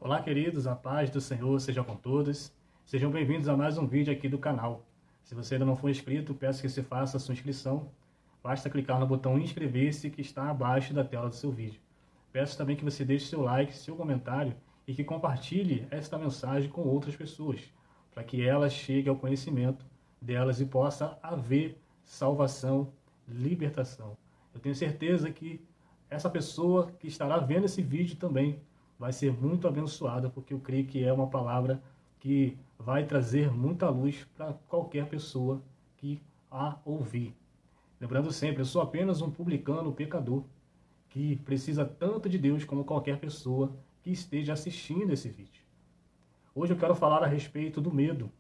Olá, queridos, a paz do Senhor seja com todos. Sejam bem-vindos a mais um vídeo aqui do canal. Se você ainda não for inscrito, peço que você faça a sua inscrição. Basta clicar no botão inscrever-se que está abaixo da tela do seu vídeo. Peço também que você deixe seu like, seu comentário e que compartilhe esta mensagem com outras pessoas, para que elas cheguem ao conhecimento delas e possa haver salvação, libertação. Eu tenho certeza que essa pessoa que estará vendo esse vídeo também vai ser muito abençoada, porque eu creio que é uma palavra que vai trazer muita luz para qualquer pessoa que a ouvir. Lembrando sempre, eu sou apenas um publicano pecador, que precisa tanto de Deus como qualquer pessoa que esteja assistindo esse vídeo. Hoje eu quero falar a respeito do medo,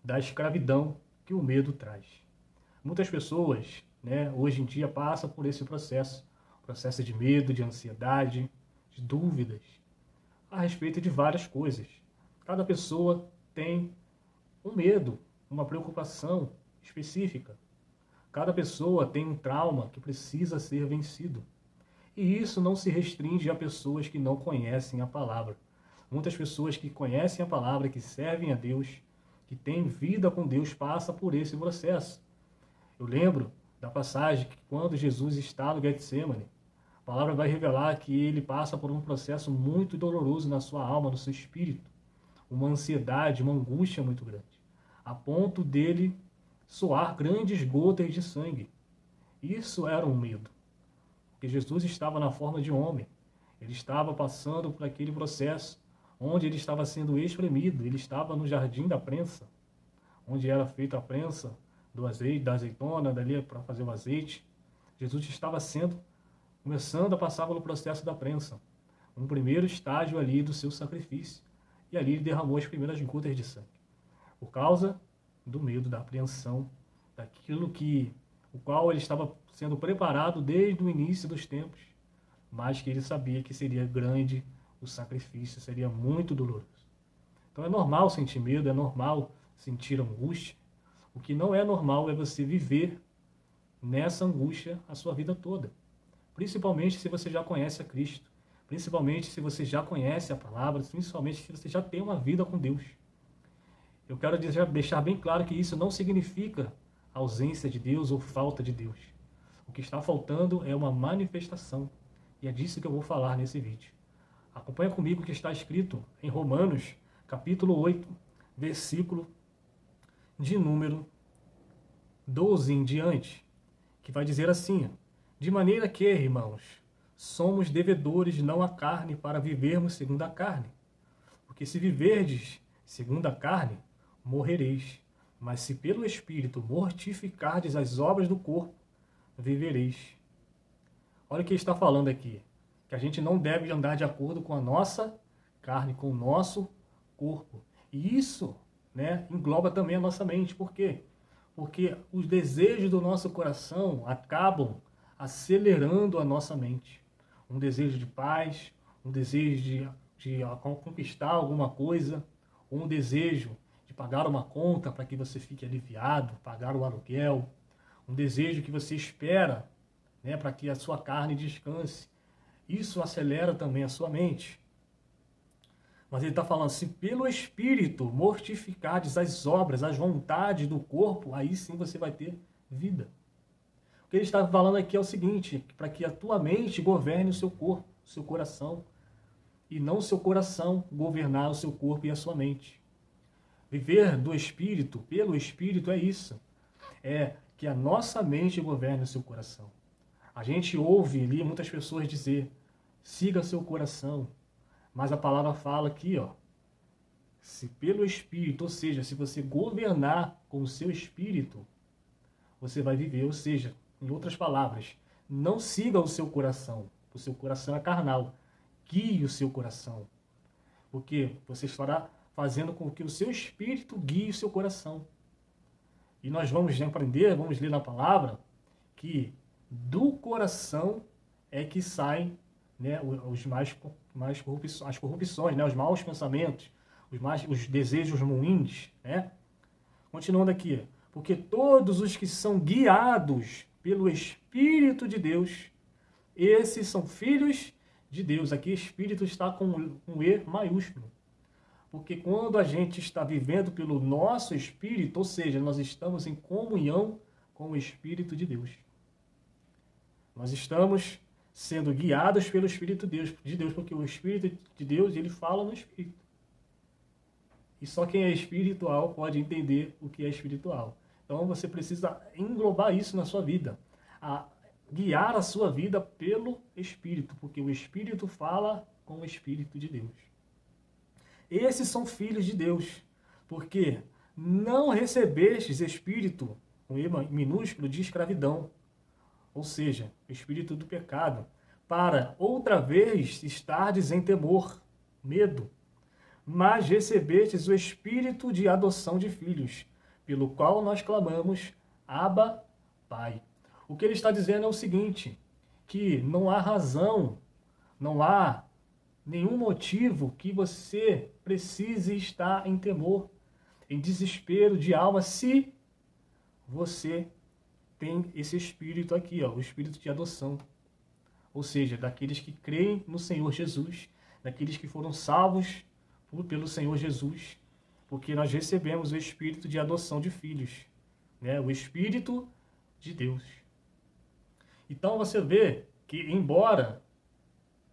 da escravidão que o medo traz. Muitas pessoas, hoje em dia passam por esse processo de medo, de ansiedade, de dúvidas a respeito de várias coisas. Cada pessoa tem um medo, uma preocupação específica. Cada pessoa tem um trauma que precisa ser vencido. E isso não se restringe a pessoas que não conhecem a palavra. Muitas pessoas que conhecem a palavra, que servem a Deus, que têm vida com Deus, passam por esse processo. Eu lembro da passagem que quando Jesus está no Getsemane, a palavra vai revelar que ele passa por um processo muito doloroso na sua alma, no seu espírito. Uma ansiedade, uma angústia muito grande. A ponto dele soar grandes gotas de sangue. Isso era um medo. Porque Jesus estava na forma de homem. Ele estava passando por aquele processo onde ele estava sendo espremido. Ele estava no jardim da prensa, onde era feita a prensa do azeite, da azeitona, dali para fazer o azeite. Jesus estava começando a passar pelo processo da prensa, um primeiro estágio ali do seu sacrifício. E ali ele derramou as primeiras gotas de sangue, por causa do medo, da apreensão, daquilo o qual ele estava sendo preparado desde o início dos tempos, mas que ele sabia que seria grande o sacrifício, seria muito doloroso. Então é normal sentir medo, é normal sentir angústia. O que não é normal é você viver nessa angústia a sua vida toda. Principalmente se você já conhece a Cristo, principalmente se você já conhece a palavra, principalmente se você já tem uma vida com Deus. Eu quero deixar bem claro que isso não significa ausência de Deus ou falta de Deus. O que está faltando é uma manifestação, e é disso que eu vou falar nesse vídeo. Acompanha comigo o que está escrito em Romanos, capítulo 8, versículo de número 12 em diante, que vai dizer assim: de maneira que, irmãos, somos devedores não à carne para vivermos segundo a carne. Porque se viverdes segundo a carne, morrereis. Mas se pelo Espírito mortificardes as obras do corpo, vivereis. Olha o que ele está falando aqui. Que a gente não deve andar de acordo com a nossa carne, com o nosso corpo. E isso, engloba também a nossa mente. Por quê? Porque os desejos do nosso coração acabam acelerando a nossa mente. Um desejo de paz, um desejo de conquistar alguma coisa, ou um desejo de pagar uma conta para que você fique aliviado, pagar o aluguel, um desejo que você espera, para que a sua carne descanse. Isso acelera também a sua mente. Mas ele está falando, se pelo Espírito mortificardes as obras, as vontades do corpo, aí sim você vai ter vida. O que ele está falando aqui é o seguinte, para que a tua mente governe o seu corpo, o seu coração, e não o seu coração governar o seu corpo e a sua mente. Viver do Espírito, pelo Espírito, é isso. É que a nossa mente governe o seu coração. A gente ouve ali muitas pessoas dizer, siga seu coração. Mas a palavra fala aqui, se pelo Espírito, ou seja, se você governar com o seu Espírito, você vai viver, ou seja, em outras palavras, não siga o seu coração é carnal, guie o seu coração, porque você estará fazendo com que o seu Espírito guie o seu coração. E nós vamos aprender, vamos ler na palavra, que do coração é que saem as corrupções, os maus pensamentos, os desejos ruins. Continuando aqui, porque todos os que são guiados pelo Espírito de Deus, esses são filhos de Deus. Aqui espírito está com um E maiúsculo. Porque quando a gente está vivendo pelo nosso espírito, ou seja, nós estamos em comunhão com o Espírito de Deus. Nós estamos sendo guiados pelo Espírito de Deus, porque o Espírito de Deus, ele fala no Espírito. E só quem é espiritual pode entender o que é espiritual. Então você precisa englobar isso na sua vida. Guiar a sua vida pelo Espírito, porque o Espírito fala com o Espírito de Deus. Esses são filhos de Deus, porque não recebestes espírito, com E minúsculo, de escravidão, ou seja, o espírito do pecado, para outra vez estardes em temor, medo, mas recebestes o espírito de adoção de filhos, pelo qual nós clamamos, Abba, Pai. O que ele está dizendo é o seguinte, que não há razão, não há nenhum motivo que você precise estar em temor, em desespero de alma, se você tem esse espírito aqui, ó, o espírito de adoção. Ou seja, daqueles que creem no Senhor Jesus, daqueles que foram salvos pelo Senhor Jesus, porque nós recebemos o espírito de adoção de filhos, né? O Espírito de Deus. Então você vê que, embora,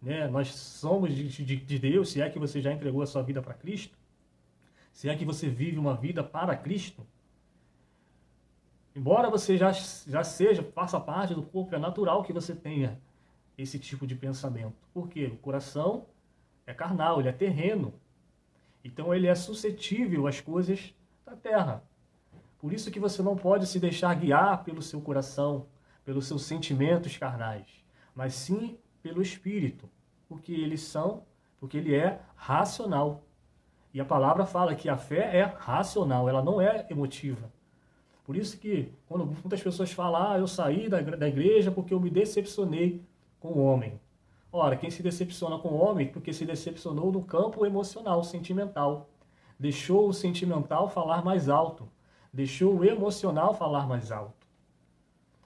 né, nós somos de Deus, se é que você já entregou a sua vida para Cristo, se é que você vive uma vida para Cristo, embora você já seja, faça parte do corpo, é natural que você tenha esse tipo de pensamento. Por quê? O coração é carnal, ele é terreno. Então ele é suscetível às coisas da terra. Por isso que você não pode se deixar guiar pelo seu coração, pelos seus sentimentos carnais, mas sim pelo Espírito, porque ele é racional. E a palavra fala que a fé é racional, ela não é emotiva. Por isso que, quando muitas pessoas falam, eu saí da igreja porque eu me decepcionei com o homem. Ora, quem se decepciona com o homem, porque se decepcionou no campo emocional, sentimental. Deixou o sentimental falar mais alto. Deixou o emocional falar mais alto.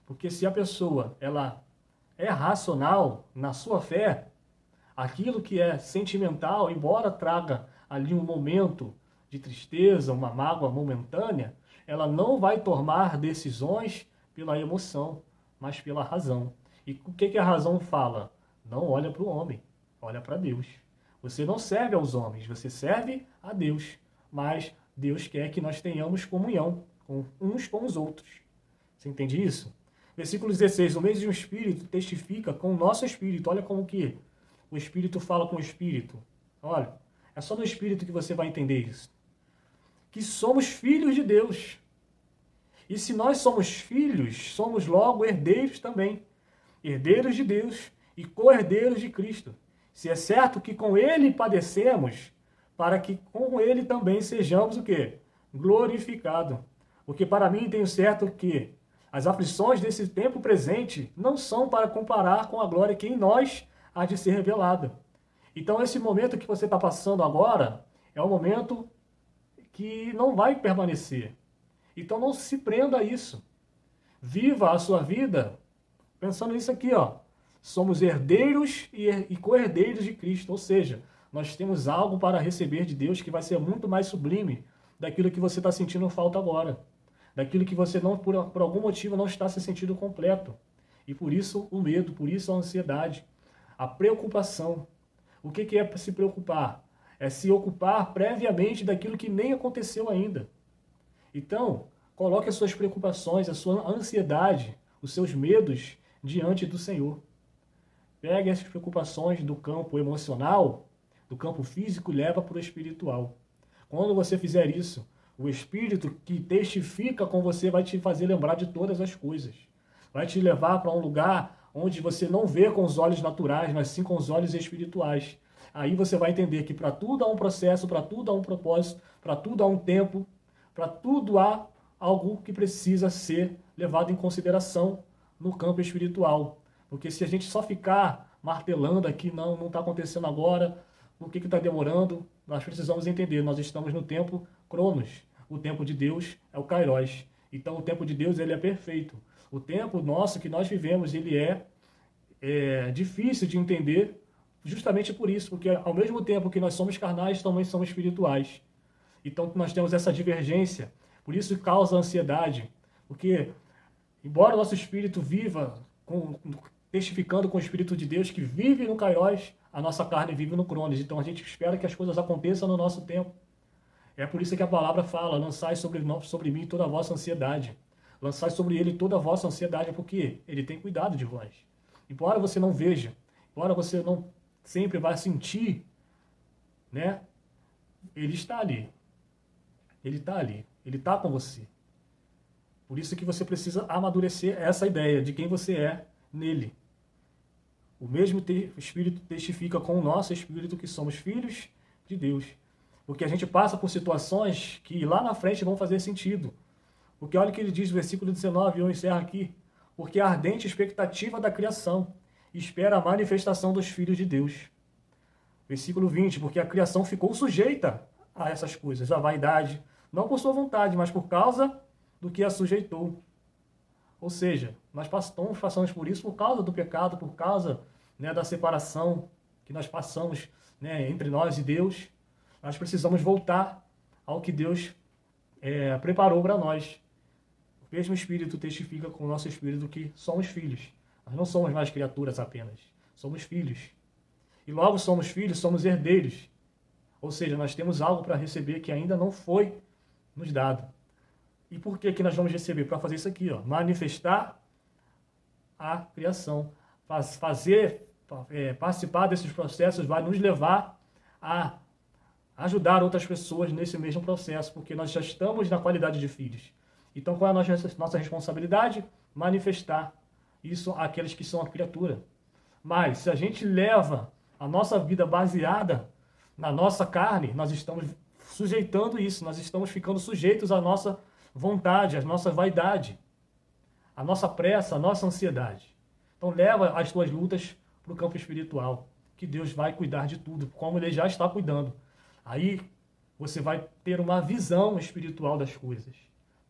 Porque se a pessoa ela é racional na sua fé, aquilo que é sentimental, embora traga ali um momento de tristeza, uma mágoa momentânea, ela não vai tomar decisões pela emoção, mas pela razão. E o que a razão fala? Não olha para o homem, olha para Deus. Você não serve aos homens, você serve a Deus. Mas Deus quer que nós tenhamos comunhão uns com os outros. Você entende isso? Versículo 16, o mesmo Espírito testifica com o nosso Espírito. Olha como que o Espírito fala com o Espírito. Olha, é só no Espírito que você vai entender isso. Que somos filhos de Deus. E se nós somos filhos, somos logo herdeiros também. Herdeiros de Deus e co-herdeiros de Cristo. Se é certo que com Ele padecemos, para que com Ele também sejamos o quê? Glorificados. Porque para mim tenho certo que as aflições desse tempo presente não são para comparar com a glória que em nós há de ser revelada. Então esse momento que você está passando agora é um momento que não vai permanecer. Então não se prenda a isso. Viva a sua vida pensando nisso aqui, ó. Somos herdeiros e co-herdeiros de Cristo. Ou seja, nós temos algo para receber de Deus que vai ser muito mais sublime daquilo que você está sentindo falta agora. Daquilo que você não, por algum motivo não está se sentindo completo. E por isso o medo, por isso a ansiedade, a preocupação. O que é se preocupar? É se ocupar previamente daquilo que nem aconteceu ainda. Então, coloque as suas preocupações, a sua ansiedade, os seus medos diante do Senhor. Pegue essas preocupações do campo emocional, do campo físico, e leva para o espiritual. Quando você fizer isso, o Espírito que testifica com você vai te fazer lembrar de todas as coisas. Vai te levar para um lugar onde você não vê com os olhos naturais, mas sim com os olhos espirituais. Aí você vai entender que para tudo há um processo, para tudo há um propósito, para tudo há um tempo, para tudo há algo que precisa ser levado em consideração no campo espiritual. Porque se a gente só ficar martelando aqui, não está acontecendo agora, por que está demorando? Nós precisamos entender, nós estamos no tempo Cronos. O tempo de Deus é o Kairos. Então o tempo de Deus ele é perfeito. O tempo nosso que nós vivemos, ele é difícil de entender justamente por isso, porque ao mesmo tempo que nós somos carnais, também somos espirituais. Então nós temos essa divergência, por isso causa ansiedade, porque embora o nosso espírito viva, testificando com o Espírito de Deus que vive no Kairos, a nossa carne vive no Cronos. Então a gente espera que as coisas aconteçam no nosso tempo. É por isso que a palavra fala, lançai sobre mim toda a vossa ansiedade. Lançai sobre ele toda a vossa ansiedade, porque ele tem cuidado de vós. Embora você não veja, embora você não sempre vá sentir, né? Ele está ali. Ele está ali. Ele está com você. Por isso que você precisa amadurecer essa ideia de quem você é nele. O mesmo Espírito testifica com o nosso Espírito que somos filhos de Deus. Porque a gente passa por situações que lá na frente vão fazer sentido. Porque olha o que ele diz no versículo 19, eu encerro aqui. Porque a ardente expectativa da criação espera a manifestação dos filhos de Deus. Versículo 20, porque a criação ficou sujeita a essas coisas, a vaidade, não por sua vontade, mas por causa do que a sujeitou. Ou seja, nós passamos por isso por causa do pecado, por causa, né, da separação que nós passamos, né, entre nós e Deus. Nós precisamos voltar ao que Deus preparou para nós. O mesmo Espírito testifica com o nosso Espírito que somos filhos. Nós não somos mais criaturas apenas, somos filhos. E logo somos filhos, somos herdeiros. Ou seja, nós temos algo para receber que ainda não foi nos dado. E por que nós vamos receber? Para fazer isso aqui, ó, manifestar a criação. Participar desses processos vai nos levar a ajudar outras pessoas nesse mesmo processo, porque nós já estamos na qualidade de filhos. Então, qual é a nossa responsabilidade? Manifestar isso àqueles que são a criatura. Mas, se a gente leva a nossa vida baseada na nossa carne, nós estamos sujeitando isso, nós estamos ficando sujeitos à nossa vontade, à nossa vaidade, à nossa pressa, à nossa ansiedade. Então, leva as tuas lutas para o campo espiritual, que Deus vai cuidar de tudo, como Ele já está cuidando. Aí você vai ter uma visão espiritual das coisas.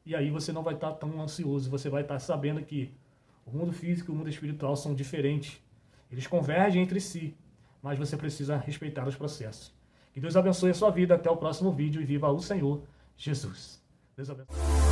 E aí você não vai estar tão ansioso, você vai estar sabendo que o mundo físico e o mundo espiritual são diferentes. Eles convergem entre si, mas você precisa respeitar os processos. Que Deus abençoe a sua vida. Até o próximo vídeo e viva o Senhor Jesus. Deus abençoe.